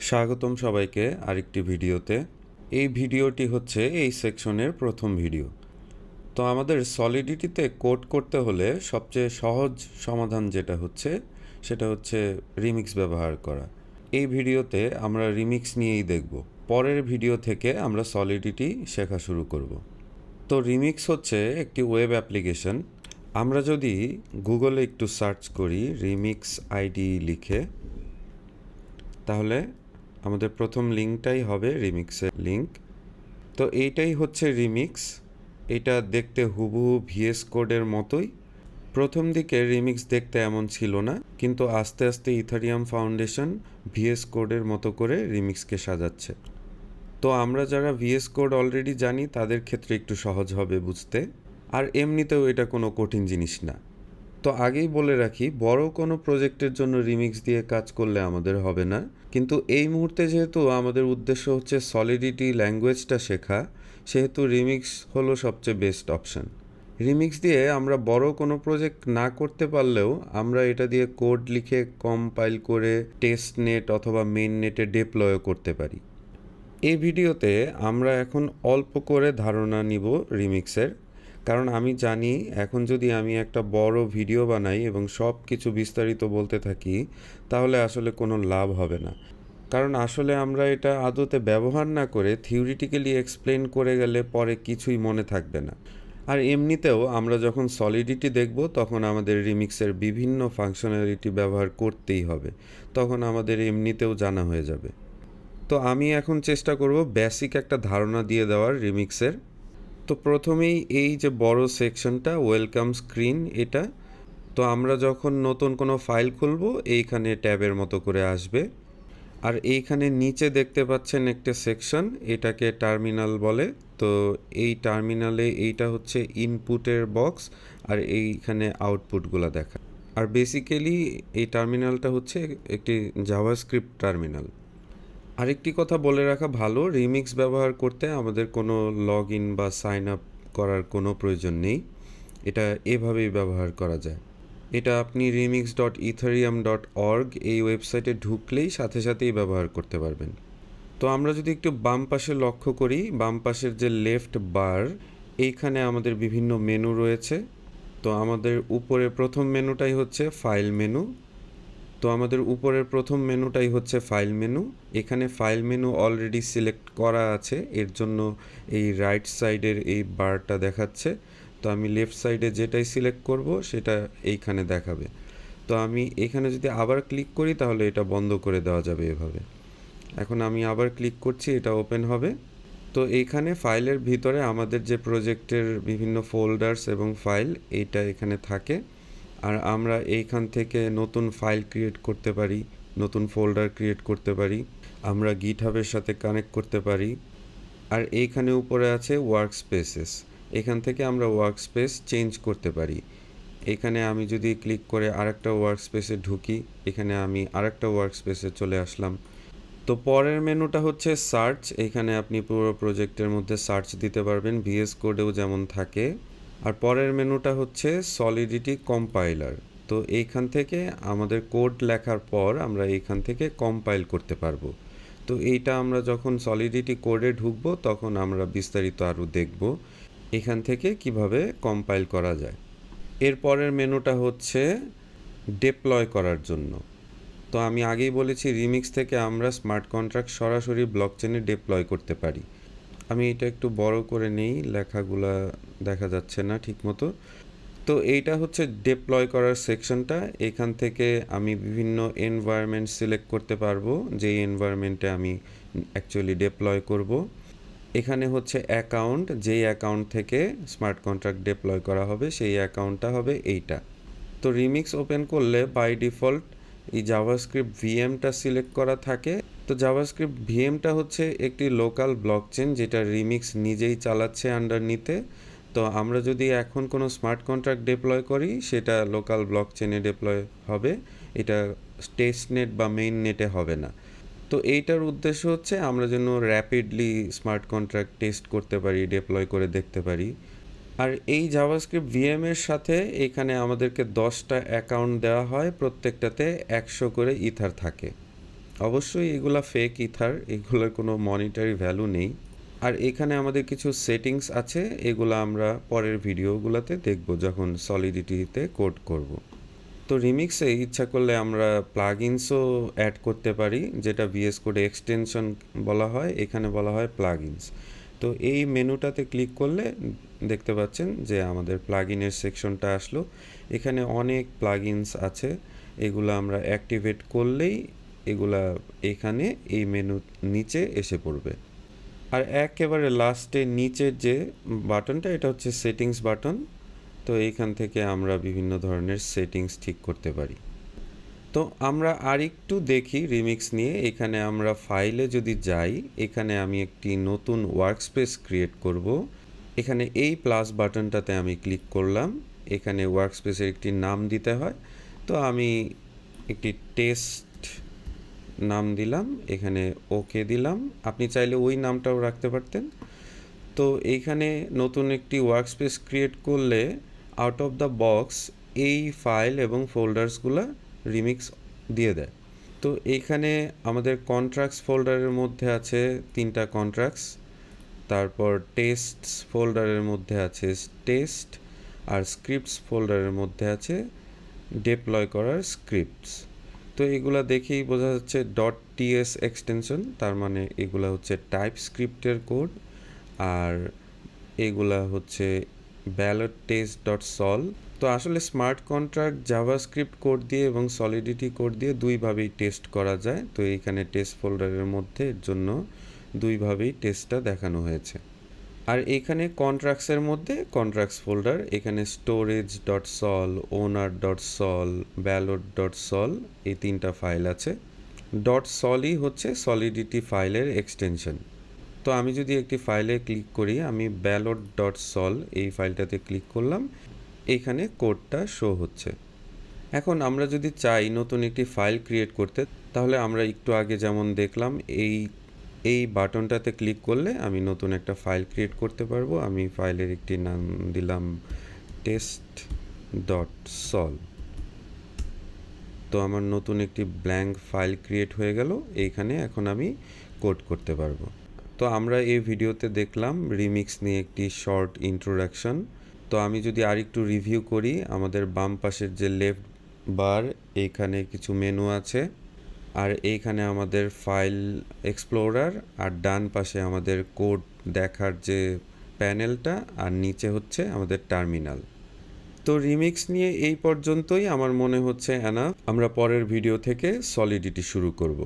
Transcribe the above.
স্বাগতম সবাইকে আরেকটি ভিডিওতে। এই ভিডিওটি হচ্ছে এই সেকশনের প্রথম ভিডিও। তো আমাদের সলিডিটিতে কোড করতে হলে সবচেয়ে সহজ সমাধান সেটা হচ্ছে রিমিক্স ব্যবহার করা। এই ভিডিওতে আমরা রিমিক্স নিয়েই দেখব। পরের ভিডিও থেকে আমরা সলিডিটি শেখা শুরু করব। তো রিমিক্স হচ্ছে একটি ওয়েব অ্যাপ্লিকেশন। আমরা যদি গুগলে একটু সার্চ করি রিমিক্স আইডি লিখে, তাহলে আমাদের প্রথম লিঙ্কটাই হবে রিমিক্সের লিঙ্ক। তো এইটাই হচ্ছে রিমিক্স। এটা দেখতে হুবহু ভিএস কোডের মতোই। প্রথম দিকে রিমিক্স দেখতে এমন ছিল না, কিন্তু আস্তে আস্তে ইথারিয়াম ফাউন্ডেশন ভিএস কোডের মতো করে রিমিক্সকে সাজাচ্ছে। তো আমরা যারা ভিএস কোড অলরেডি জানি তাদের ক্ষেত্রে একটু সহজ হবে বুঝতে, আর এমনিতেও এটা কোনো কঠিন জিনিস না। তো আগেই বলে রাখি, বড় কোনো প্রজেক্টের জন্য রিমিক্স দিয়ে কাজ করলে আমাদের হবে না, কিন্তু এই মুহূর্তে যেহেতু আমাদের উদ্দেশ্য হচ্ছে সলিডিটি ল্যাঙ্গুয়েজটা শেখা, সেহেতু রিমিক্স হলো সবচেয়ে বেস্ট অপশন। রিমিক্স দিয়ে আমরা বড় কোনো প্রজেক্ট না করতে পারলেও আমরা এটা দিয়ে কোড লিখে কম্পাইল করে টেস্ট নেট অথবা মেইন নেটে ডিপ্লয়ও করতে পারি। এই ভিডিওতে আমরা এখন অল্প করে ধারণা নিব রিমিক্সের, কারণ আমি জানি এখন যদি আমি একটা বড় ভিডিও বানাই এবং সব কিছু বিস্তারিত বলতে থাকি তাহলে আসলে কোনো লাভ হবে না। কারণ আসলে আমরা এটা আদতে ব্যবহার না করে থিওরিটিক্যালি এক্সপ্লেন করে গেলে পরে কিছুই মনে থাকবে না। আর এমনিতেও আমরা যখন সলিডিটি দেখব তখন আমাদের রিমিক্সের বিভিন্ন ফাংশনালিটি ব্যবহার করতেই হবে, তখন আমাদের এমনিতেও জানা হয়ে যাবে। তো আমি এখন চেষ্টা করব বেসিক একটা ধারণা দিয়ে দেওয়ার রিমিক্সের। তো প্রথমেই এই যে বড় সেকশনটা ওয়েলকাম স্ক্রিন, এটা তো আমরা যখন নতুন কোনো ফাইল খুলব এইখানে ট্যাবের মতো করে আসবে। আর এইখানে নিচে দেখতে পাচ্ছেন একটা সেকশন, এটাকে টার্মিনাল বলে। তো এই টার্মিনালে এইটা হচ্ছে ইনপুটের বক্স, আর এইখানে আউটপুটগুলো দেখা। আর বেসিক্যালি এই টার্মিনালটা হচ্ছে একটি জাভাস্ক্রিপ্ট টার্মিনাল। আরেকটি কথা বলে রাখা ভালো, রিমিক্স ব্যবহার করতে আমাদের কোনো লগ ইন বা সাইন আপ করার কোনো প্রয়োজন নেই। এটা এভাবেই ব্যবহার করা যায়। এটা আপনি remix.ethereum.org এই ওয়েবসাইটে ঢুকলেই সাথে সাথেই ব্যবহার করতে পারবেন। তো আমরা যদি একটু বাম পাশে লক্ষ্য করি, বাম পাশের যে লেফট বার, এইখানে আমাদের বিভিন্ন মেনু রয়েছে। তো আমাদের উপরে প্রথম মেনুটাই হচ্ছে ফাইল মেনু। File menu. এখানে ফাইল মেনু অলরেডি সিলেক্ট করা আছে, এর জন্য এই রাইট সাইডের এই বারটা দেখাচ্ছে। তো আমি লেফট সাইডে যেটাই সিলেক্ট করব সেটা এইখানে দেখাবে। তো আমি এখানে যদি আবার ক্লিক করি তাহলে এটা বন্ধ করে দেওয়া যাবে এভাবে। এখন আমি আবার ক্লিক করছি, এটা ওপেন হবে। তো এইখানে ফাইলের ভিতরে আমাদের যে প্রজেক্টের বিভিন্ন ফোল্ডার্স এবং ফাইল এইটা এখানে থাকে। আর আমরা এইখান থেকে নতুন ফাইল ক্রিয়েট করতে পারি, নতুন ফোল্ডার ক্রিয়েট করতে পারি, আমরা গিটহাবের সাথে কানেক্ট করতে পারি। আর এইখানে উপরে আছে ওয়ার্ক স্পেসেস, এখান থেকে আমরা ওয়ার্ক স্পেস চেঞ্জ করতে পারি। এখানে আমি যদি ক্লিক করে আরেকটা ওয়ার্ক স্পেসে ঢুকি, এখানে আমি আরেকটা ওয়ার্ক স্পেসে চলে আসলাম। তো পরের মেনুটা হচ্ছে সার্চ। এখানে আপনি পুরো প্রজেক্টের মধ্যে সার্চ দিতে পারবেন, ভিএস কোডেও যেমন থাকে। আর পরের মেনুটা হচ্ছে সলিডিটি কম্পাইলার। তো এইখান থেকে আমাদের কোড লেখার পর আমরা এইখান থেকে কম্পাইল করতে পারবো। তো এইটা আমরা যখন সলিডিটি কোডে ঢুকবো তখন আমরা বিস্তারিত আরও দেখব এখান থেকে কিভাবে কম্পাইল করা যায়। এর পরের মেনুটা হচ্ছে ডিপ্লয় করার জন্য। তো আমি আগেই বলেছি রিমিক্স থেকে আমরা স্মার্ট কন্ট্রাক্ট সরাসরি ব্লকচেনে ডিপ্লয় করতে পারি। আমি এটা একটু বড় করে নেই, লেখাগুলা দেখা যাচ্ছে না ঠিকমতো। তো এইটা হচ্ছে ডিপ্লয় করার সেকশনটা। এখান থেকে আমি বিভিন্ন এনভায়রনমেন্ট সিলেক্ট করতে পারবো, যেই এনভায়রনমেন্টে আমি অ্যাকচুয়ালি ডিপ্লয় করব। এখানে হচ্ছে অ্যাকাউন্ট, যেই অ্যাকাউন্ট থেকে স্মার্ট কন্ট্রাক্ট ডিপ্লয় করা হবে সেই অ্যাকাউন্টটা হবে এইটা। তো রিমিক্স ওপেন করলে বাই ডিফল্ট এই জাভাস্ক্রিপ্ট ভিএমটা সিলেক্ট করা থাকে। তো জাভাস্ক্রিপ্ট ভিএমটা হচ্ছে একটি লোকাল ব্লকচেন যেটা রিমিক্স নিজেই চালাচ্ছে আন্ডারনিতে। তো আমরা যদি এখন কোনো স্মার্ট কন্ট্রাক্ট ডিপ্লয় করি সেটা লোকাল ব্লকচেনে ডিপ্লয় হবে, এটা টেস্ট নেট বা মেইন নেটে হবে না। তো এইটার উদ্দেশ্য হচ্ছে আমরা যেন র্যাপিডলি স্মার্ট কন্ট্রাক্ট টেস্ট করতে পারি, ডিপ্লয় করে দেখতে পারি। আর এই জাভাস্ক্রিপ্ট ভিএম এর সাথে এখানে আমাদেরকে 10টা অ্যাকাউন্ট দেওয়া হয়, প্রত্যেকটাতে 100 করে ইথার থাকে। অবশ্যই এগুলা ফেক ইথার, এগুলোর কোনো মনিটারি ভ্যালু নেই। আর এখানে আমাদের কিছু সেটিংস আছে, এগুলো আমরা পরের ভিডিওগুলোতে দেখব যখন সলিডিটিতে কোড করব। তো রিমিক্সে ইচ্ছা করলে আমরা প্লাগইনসও অ্যাড করতে পারি, যেটা ভিএস কোডে এক্সটেনশন বলা হয়, এখানে বলা হয় প্লাগইনস। তো এই মেনুটাতে ক্লিক করলে দেখতে পাচ্ছেন যে আমাদের প্লাগইনের সেকশনটা আসলো। এখানে অনেক প্লাগইনস আছে, এগুলো আমরা অ্যাক্টিভেট করলেই এগুলা এখানে এই মেনু নিচে এসে পড়বে। আর একেবারে লাস্টে নিচের যে বাটনটা, এটা হচ্ছে সেটিংস বাটন। তো এইখান থেকে আমরা বিভিন্ন ধরনের সেটিংস ঠিক করতে পারি। তো আমরা আরেকটু দেখি রিমিক্স নিয়ে। এখানে আমরা ফাইলে যদি যাই, এখানে আমি একটি নতুন ওয়ার্কস্পেস ক্রিয়েট করব। এখানে এই প্লাস বাটনটাতে আমি ক্লিক করলাম, এখানে ওয়ার্কস্পেসের একটি নাম দিতে হয়। তো আমি একটি টেস্ট নাম দিলাম, এখানে ওকে দিলাম। আপনি চাইলে ওই নামটাও রাখতে পারতেন। তো এইখানে নতুন একটি ওয়ার্কস্পেস ক্রিয়েট করলে আউট অফ দ্য বক্স এই ফাইল এবং ফোল্ডার্সগুলো রিমিক্স দিয়ে দেয়। তো এইখানে আমাদের কন্ট্রাক্টস ফোল্ডারের মধ্যে আছে 3টা কন্ট্রাক্টস, তারপর টেস্টস ফোল্ডারের মধ্যে আছে টেস্ট, আর স্ক্রিপ্টস ফোল্ডারের মধ্যে আছে ডিপ্লয় করার স্ক্রিপ্টস। তো এগুলা দেখেই বোঝা যাচ্ছে .ts এক্সটেনশন, তার মানে এগুলা হচ্ছে টাইপ স্ক্রিপ্টের কোড। আর এগুলা হচ্ছে ব্যালট টেস্ট .sol। তো আসলে স্মার্ট কন্ট্রাক্ট জাভাস্ক্রিপ্ট কোড দিয়ে এবং সলিডিটি কোড দিয়ে দুইভাবেই টেস্ট করা যায়। তো এইখানে টেস্ট ফোল্ডারের মধ্যে এর জন্য দুইভাবেই টেস্টটা দেখানো হয়েছে। আর এখানে কন্ট্রাক্টসের মধ্যে কন্ট্রাক্টস ফোল্ডার, এখানে storage.sol, owner.sol, ballot.sol এই 3টা ফাইল আছে। .solই হচ্ছে সলিডিটি ফাইলের এক্সটেনশন। তো আমি যদি একটি ফাইলে ক্লিক করি, আমি ballot.sol এই ফাইলটাতে ক্লিক করলাম, এইখানে কোডটা শো হচ্ছে। এখন আমরা যদি চাই নতুন একটি ফাইল ক্রিয়েট করতে, তাহলে আমরা একটু আগে যেমন দেখলাম এই বাটনটাতে ক্লিক করলে আমি নতুন একটা ফাইল ক্রিয়েট করতে পারবো। আমি ফাইলের একটি নাম দিলাম test.sol। তো আমার নতুন একটি ব্ল্যাঙ্ক ফাইল ক্রিয়েট হয়ে গেল, এইখানে এখন আমি কোড করতে পারবো। তো আমরা এই ভিডিওতে দেখলাম রিমিক্স নিয়ে একটি শর্ট ইন্ট্রোডাকশন। তো আমি যদি আরেকটু রিভিউ করি, আমাদের বাম পাশের যে লেফট বার, এইখানে কিছু মেনু আছে, আর এইখানে আমাদের ফাইল এক্সপ্লোরার, আর ডান পাশে আমাদের কোড দেখার যে প্যানেলটা, আর নিচে হচ্ছে আমাদের টার্মিনাল। তো রিমিক্স নিয়ে এই পর্যন্তই আমার মনে হচ্ছে এনাফ। আমরা পরের ভিডিও থেকে সলিডিটি শুরু করব।